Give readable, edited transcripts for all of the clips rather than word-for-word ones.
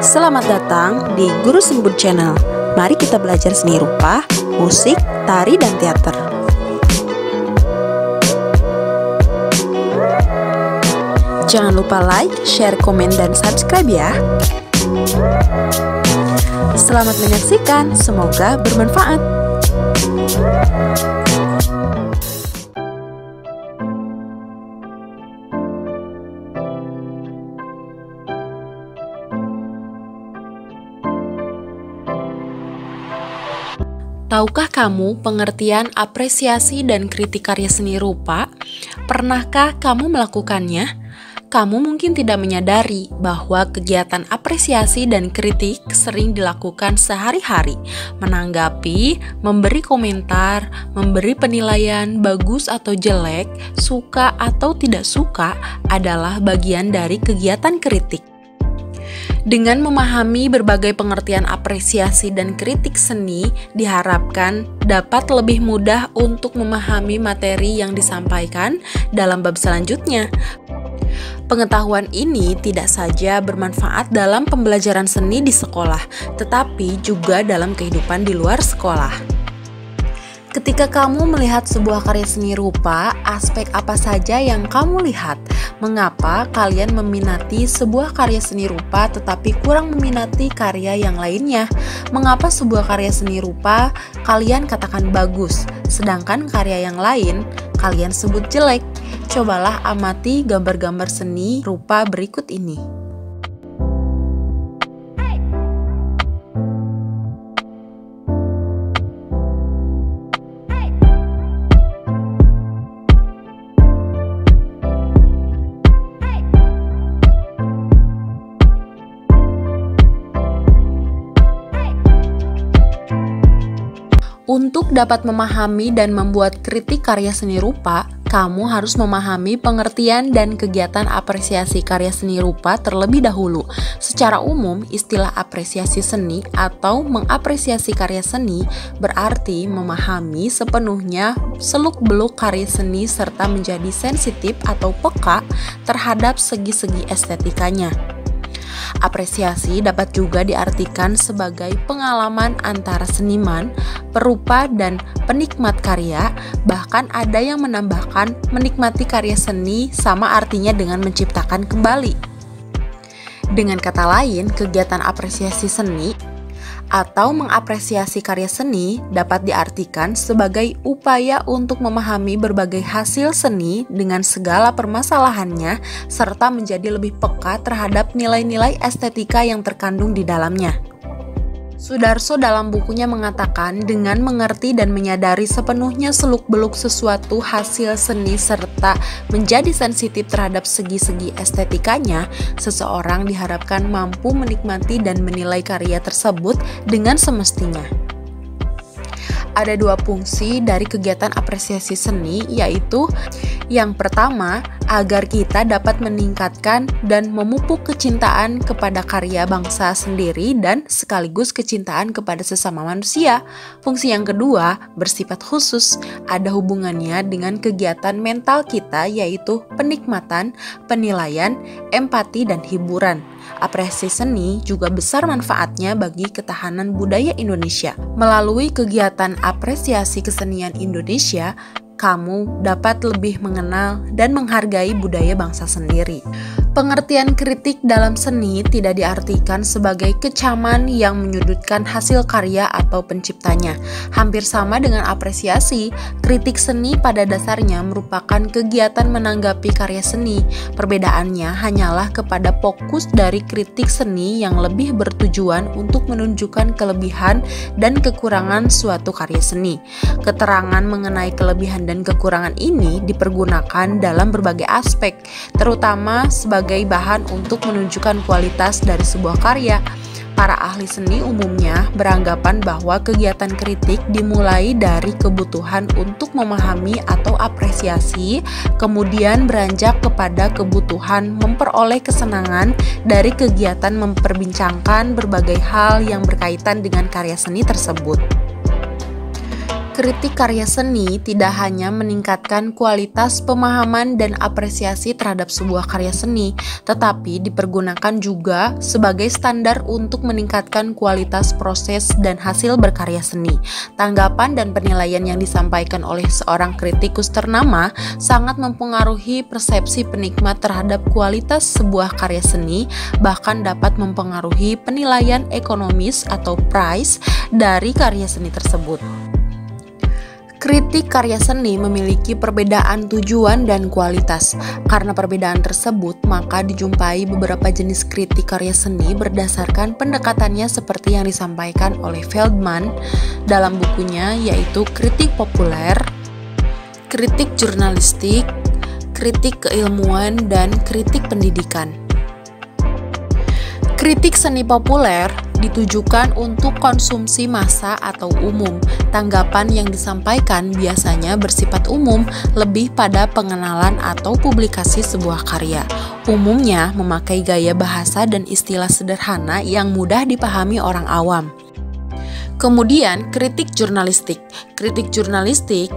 Selamat datang di Guru Sembun Channel. Mari kita belajar seni rupa, musik, tari, dan teater. Jangan lupa like, share, komen, dan subscribe ya. Selamat menyaksikan, semoga bermanfaat. Tahukah kamu pengertian apresiasi dan kritik karya seni rupa? Pernahkah kamu melakukannya? Kamu mungkin tidak menyadari bahwa kegiatan apresiasi dan kritik sering dilakukan sehari-hari. Menanggapi, memberi komentar, memberi penilaian bagus atau jelek, suka atau tidak suka adalah bagian dari kegiatan kritik. Dengan memahami berbagai pengertian apresiasi dan kritik seni, diharapkan dapat lebih mudah untuk memahami materi yang disampaikan dalam bab selanjutnya. Pengetahuan ini tidak saja bermanfaat dalam pembelajaran seni di sekolah, tetapi juga dalam kehidupan di luar sekolah. Ketika kamu melihat sebuah karya seni rupa, aspek apa saja yang kamu lihat? Mengapa kalian meminati sebuah karya seni rupa tetapi kurang meminati karya yang lainnya? Mengapa sebuah karya seni rupa kalian katakan bagus, sedangkan karya yang lain kalian sebut jelek? Cobalah amati gambar-gambar seni rupa berikut ini. Untuk dapat memahami dan membuat kritik karya seni rupa, kamu harus memahami pengertian dan kegiatan apresiasi karya seni rupa terlebih dahulu. Secara umum, istilah apresiasi seni atau mengapresiasi karya seni berarti memahami sepenuhnya seluk-beluk karya seni serta menjadi sensitif atau peka terhadap segi-segi estetikanya. Apresiasi dapat juga diartikan sebagai pengalaman antara seniman, perupa, dan penikmat karya. Bahkan ada yang menambahkan menikmati karya seni sama artinya dengan menciptakan kembali. Dengan kata lain, kegiatan apresiasi seni atau mengapresiasi karya seni dapat diartikan sebagai upaya untuk memahami berbagai hasil seni dengan segala permasalahannya serta menjadi lebih peka terhadap nilai-nilai estetika yang terkandung di dalamnya. Sudarso dalam bukunya mengatakan, dengan mengerti dan menyadari sepenuhnya seluk-beluk sesuatu hasil seni serta menjadi sensitif terhadap segi-segi estetikanya, seseorang diharapkan mampu menikmati dan menilai karya tersebut dengan semestinya. Ada dua fungsi dari kegiatan apresiasi seni, yaitu yang pertama, agar kita dapat meningkatkan dan memupuk kecintaan kepada karya bangsa sendiri dan sekaligus kecintaan kepada sesama manusia. Fungsi yang kedua bersifat khusus, ada hubungannya dengan kegiatan mental kita, yaitu penikmatan, penilaian, empati, dan hiburan. Apresiasi seni juga besar manfaatnya bagi ketahanan budaya Indonesia. Melalui kegiatan apresiasi kesenian Indonesia, kamu dapat lebih mengenal dan menghargai budaya bangsa sendiri. Pengertian kritik dalam seni tidak diartikan sebagai kecaman yang menyudutkan hasil karya atau penciptanya. Hampir sama dengan apresiasi, kritik seni pada dasarnya merupakan kegiatan menanggapi karya seni. Perbedaannya hanyalah kepada fokus dari kritik seni yang lebih bertujuan untuk menunjukkan kelebihan dan kekurangan suatu karya seni. Keterangan mengenai kelebihan dan kekurangan ini dipergunakan dalam berbagai aspek, terutama sebagai bahan untuk menunjukkan kualitas dari sebuah karya. Para ahli seni umumnya beranggapan bahwa kegiatan kritik dimulai dari kebutuhan untuk memahami atau apresiasi, kemudian beranjak kepada kebutuhan memperoleh kesenangan dari kegiatan memperbincangkan berbagai hal yang berkaitan dengan karya seni tersebut. Kritik karya seni tidak hanya meningkatkan kualitas pemahaman dan apresiasi terhadap sebuah karya seni, tetapi dipergunakan juga sebagai standar untuk meningkatkan kualitas proses dan hasil berkarya seni. Tanggapan dan penilaian yang disampaikan oleh seorang kritikus ternama sangat mempengaruhi persepsi penikmat terhadap kualitas sebuah karya seni, bahkan dapat mempengaruhi penilaian ekonomis atau price dari karya seni tersebut. Kritik karya seni memiliki perbedaan tujuan dan kualitas. Karena perbedaan tersebut, maka dijumpai beberapa jenis kritik karya seni berdasarkan pendekatannya seperti yang disampaikan oleh Feldman dalam bukunya, yaitu kritik populer, kritik jurnalistik, kritik keilmuan, dan kritik pendidikan. Kritik seni populer ditujukan untuk konsumsi massa atau umum. Tanggapan yang disampaikan biasanya bersifat umum, lebih pada pengenalan atau publikasi sebuah karya. Umumnya memakai gaya bahasa dan istilah sederhana yang mudah dipahami orang awam. Kemudian, kritik jurnalistik. Kritik jurnalistik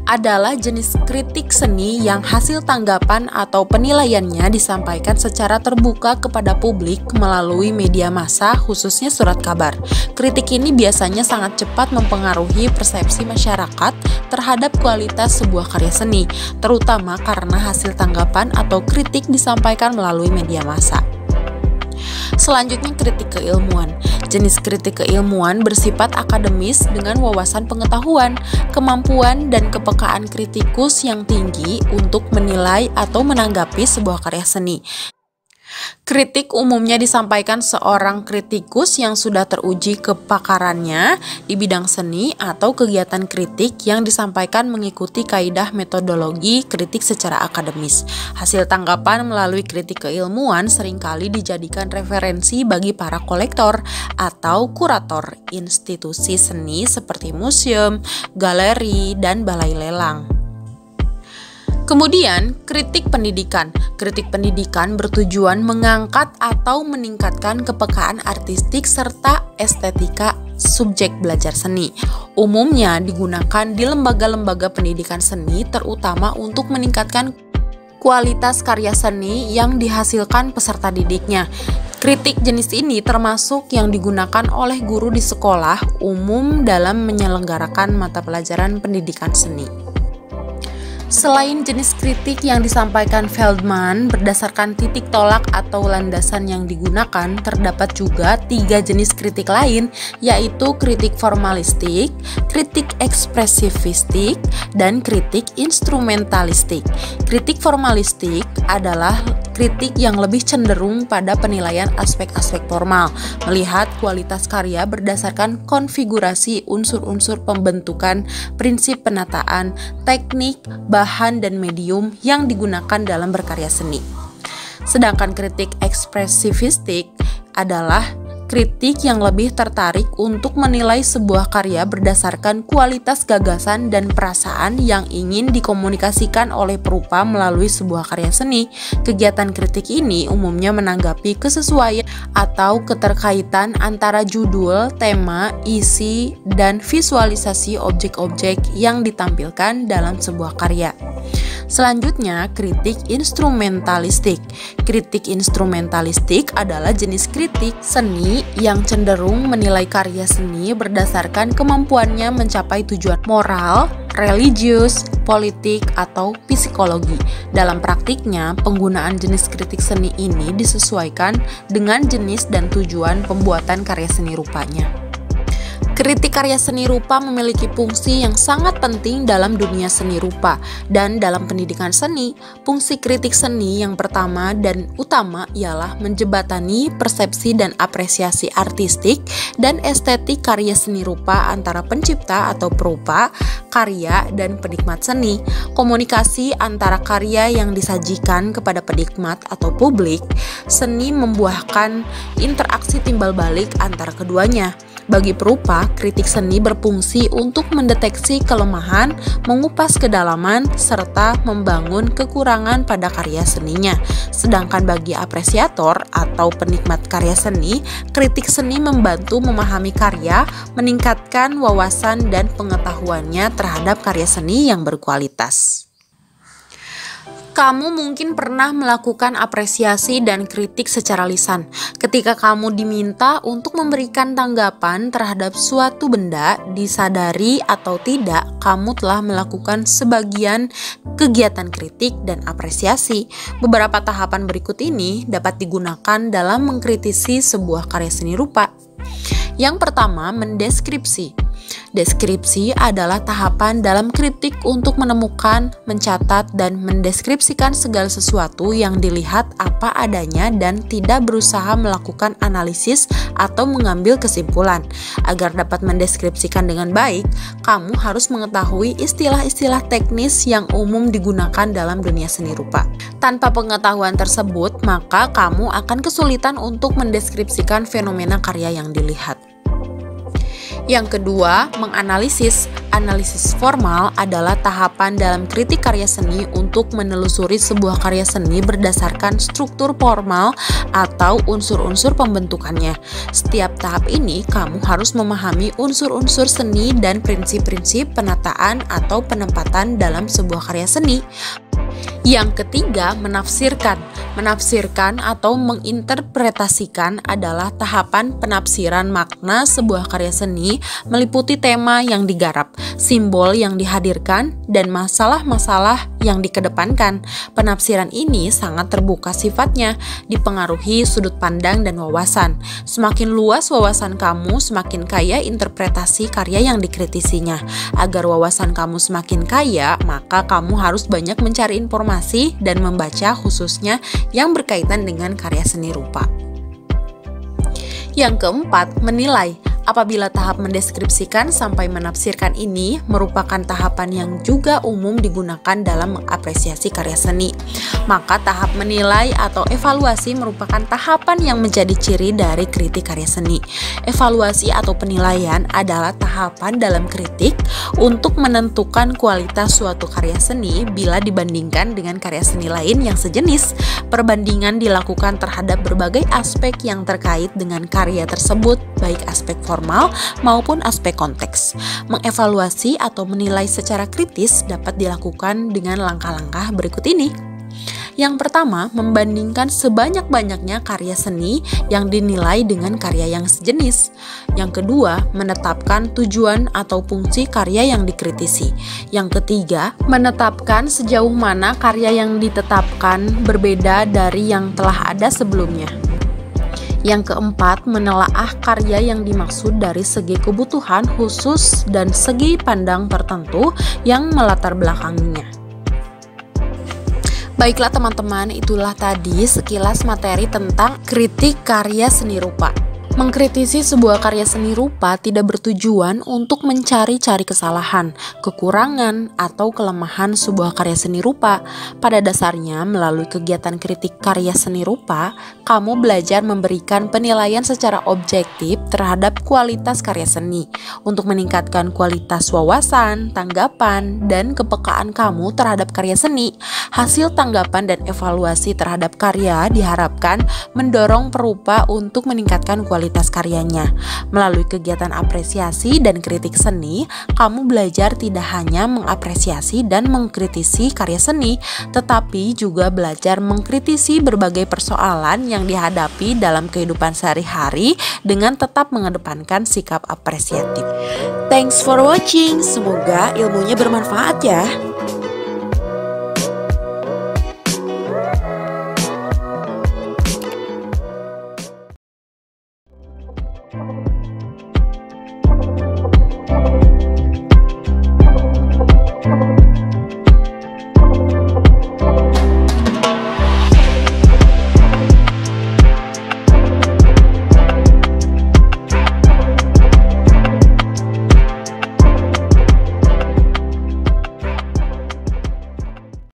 adalah jenis kritik seni yang hasil tanggapan atau penilaiannya disampaikan secara terbuka kepada publik melalui media massa, khususnya surat kabar. Kritik ini biasanya sangat cepat mempengaruhi persepsi masyarakat terhadap kualitas sebuah karya seni, terutama karena hasil tanggapan atau kritik disampaikan melalui media massa. Selanjutnya, kritik keilmuan. Jenis kritik keilmuan bersifat akademis dengan wawasan pengetahuan, kemampuan, dan kepekaan kritikus yang tinggi untuk menilai atau menanggapi sebuah karya seni. Kritik umumnya disampaikan seorang kritikus yang sudah teruji kepakarannya di bidang seni atau kegiatan kritik yang disampaikan mengikuti kaidah metodologi kritik secara akademis. Hasil tanggapan melalui kritik keilmuan seringkali dijadikan referensi bagi para kolektor atau kurator institusi seni seperti museum, galeri, dan balai lelang. Kemudian, kritik pendidikan. Kritik pendidikan bertujuan mengangkat atau meningkatkan kepekaan artistik serta estetika subjek belajar seni. Umumnya digunakan di lembaga-lembaga pendidikan seni, terutama untuk meningkatkan kualitas karya seni yang dihasilkan peserta didiknya. Kritik jenis ini termasuk yang digunakan oleh guru di sekolah umum dalam menyelenggarakan mata pelajaran pendidikan seni. Selain jenis kritik yang disampaikan Feldman berdasarkan titik tolak atau landasan yang digunakan, terdapat juga 3 jenis kritik lain, yaitu kritik formalistik, kritik ekspresifistik, dan kritik instrumentalistik. Kritik formalistik adalah kritik yang lebih cenderung pada penilaian aspek-aspek formal, melihat kualitas karya berdasarkan konfigurasi unsur-unsur pembentukan, prinsip penataan, teknik, bahan, dan medium yang digunakan dalam berkarya seni. Sedangkan kritik ekspresifistik adalah kritik yang lebih tertarik untuk menilai sebuah karya berdasarkan kualitas gagasan dan perasaan yang ingin dikomunikasikan oleh perupa melalui sebuah karya seni. Kegiatan kritik ini umumnya menanggapi kesesuaian atau keterkaitan antara judul, tema, isi, dan visualisasi objek-objek yang ditampilkan dalam sebuah karya. Selanjutnya, kritik instrumentalistik. Kritik instrumentalistik adalah jenis kritik seni yang cenderung menilai karya seni berdasarkan kemampuannya mencapai tujuan moral, religius, politik, atau psikologi. Dalam praktiknya, penggunaan jenis kritik seni ini disesuaikan dengan jenis dan tujuan pembuatan karya seni rupanya. Kritik karya seni rupa memiliki fungsi yang sangat penting dalam dunia seni rupa dan dalam pendidikan seni. Fungsi kritik seni yang pertama dan utama ialah menjembatani persepsi dan apresiasi artistik dan estetik karya seni rupa antara pencipta atau perupa karya dan penikmat seni. Komunikasi antara karya yang disajikan kepada penikmat atau publik seni membuahkan interaksi timbal balik antara keduanya. Bagi perupa, kritik seni berfungsi untuk mendeteksi kelemahan, mengupas kedalaman, serta membangun kekurangan pada karya seninya. Sedangkan bagi apresiator atau penikmat karya seni, kritik seni membantu memahami karya, meningkatkan wawasan dan pengetahuannya terhadap karya seni yang berkualitas. Kamu mungkin pernah melakukan apresiasi dan kritik secara lisan. Ketika kamu diminta untuk memberikan tanggapan terhadap suatu benda, disadari atau tidak, kamu telah melakukan sebagian kegiatan kritik dan apresiasi. Beberapa tahapan berikut ini dapat digunakan dalam mengkritisi sebuah karya seni rupa. Yang pertama, mendeskripsi. Deskripsi adalah tahapan dalam kritik untuk menemukan, mencatat, dan mendeskripsikan segala sesuatu yang dilihat apa adanya dan tidak berusaha melakukan analisis atau mengambil kesimpulan. Agar dapat mendeskripsikan dengan baik, kamu harus mengetahui istilah-istilah teknis yang umum digunakan dalam dunia seni rupa. Tanpa pengetahuan tersebut, maka kamu akan kesulitan untuk mendeskripsikan fenomena karya yang dilihat. Yang kedua, menganalisis. Analisis formal adalah tahapan dalam kritik karya seni untuk menelusuri sebuah karya seni berdasarkan struktur formal atau unsur-unsur pembentukannya. Setiap tahap ini, kamu harus memahami unsur-unsur seni dan prinsip-prinsip penataan atau penempatan dalam sebuah karya seni. Yang ketiga, menafsirkan. Menafsirkan atau menginterpretasikan adalah tahapan penafsiran makna sebuah karya seni meliputi tema yang digarap, simbol yang dihadirkan, dan masalah-masalah yang dikedepankan. Penafsiran ini sangat terbuka sifatnya, dipengaruhi sudut pandang dan wawasan. Semakin luas wawasan kamu, semakin kaya interpretasi karya yang dikritisinya. Agar wawasan kamu semakin kaya, maka kamu harus banyak mencari informasi dan membaca khususnya yang berkaitan dengan karya seni rupa. Yang keempat, menilai. Apabila tahap mendeskripsikan sampai menafsirkan ini merupakan tahapan yang juga umum digunakan dalam mengapresiasi karya seni, maka tahap menilai atau evaluasi merupakan tahapan yang menjadi ciri dari kritik karya seni. Evaluasi atau penilaian adalah tahapan dalam kritik untuk menentukan kualitas suatu karya seni bila dibandingkan dengan karya seni lain yang sejenis. Perbandingan dilakukan terhadap berbagai aspek yang terkait dengan karya tersebut, baik aspek formal maupun aspek konteks. Mengevaluasi atau menilai secara kritis dapat dilakukan dengan langkah-langkah berikut ini. Yang pertama, membandingkan sebanyak-banyaknya karya seni yang dinilai dengan karya yang sejenis. Yang kedua, menetapkan tujuan atau fungsi karya yang dikritisi. Yang ketiga, menetapkan sejauh mana karya yang ditetapkan berbeda dari yang telah ada sebelumnya. Yang keempat, menelaah karya yang dimaksud dari segi kebutuhan khusus dan segi pandang tertentu yang melatar belakanginya. Baiklah teman-teman, itulah tadi sekilas materi tentang kritik karya seni rupa. Mengkritisi sebuah karya seni rupa tidak bertujuan untuk mencari-cari kesalahan, kekurangan, atau kelemahan sebuah karya seni rupa. Pada dasarnya, melalui kegiatan kritik karya seni rupa, kamu belajar memberikan penilaian secara objektif terhadap kualitas karya seni untuk meningkatkan kualitas wawasan, tanggapan, dan kepekaan kamu terhadap karya seni. Hasil tanggapan dan evaluasi terhadap karya diharapkan mendorong perupa untuk meningkatkan kualitas karyanya. Melalui kegiatan apresiasi dan kritik seni, kamu belajar tidak hanya mengapresiasi dan mengkritisi karya seni, tetapi juga belajar mengkritisi berbagai persoalan yang dihadapi dalam kehidupan sehari-hari dengan tetap mengedepankan sikap apresiatif. Thanks for watching, semoga ilmunya bermanfaat ya.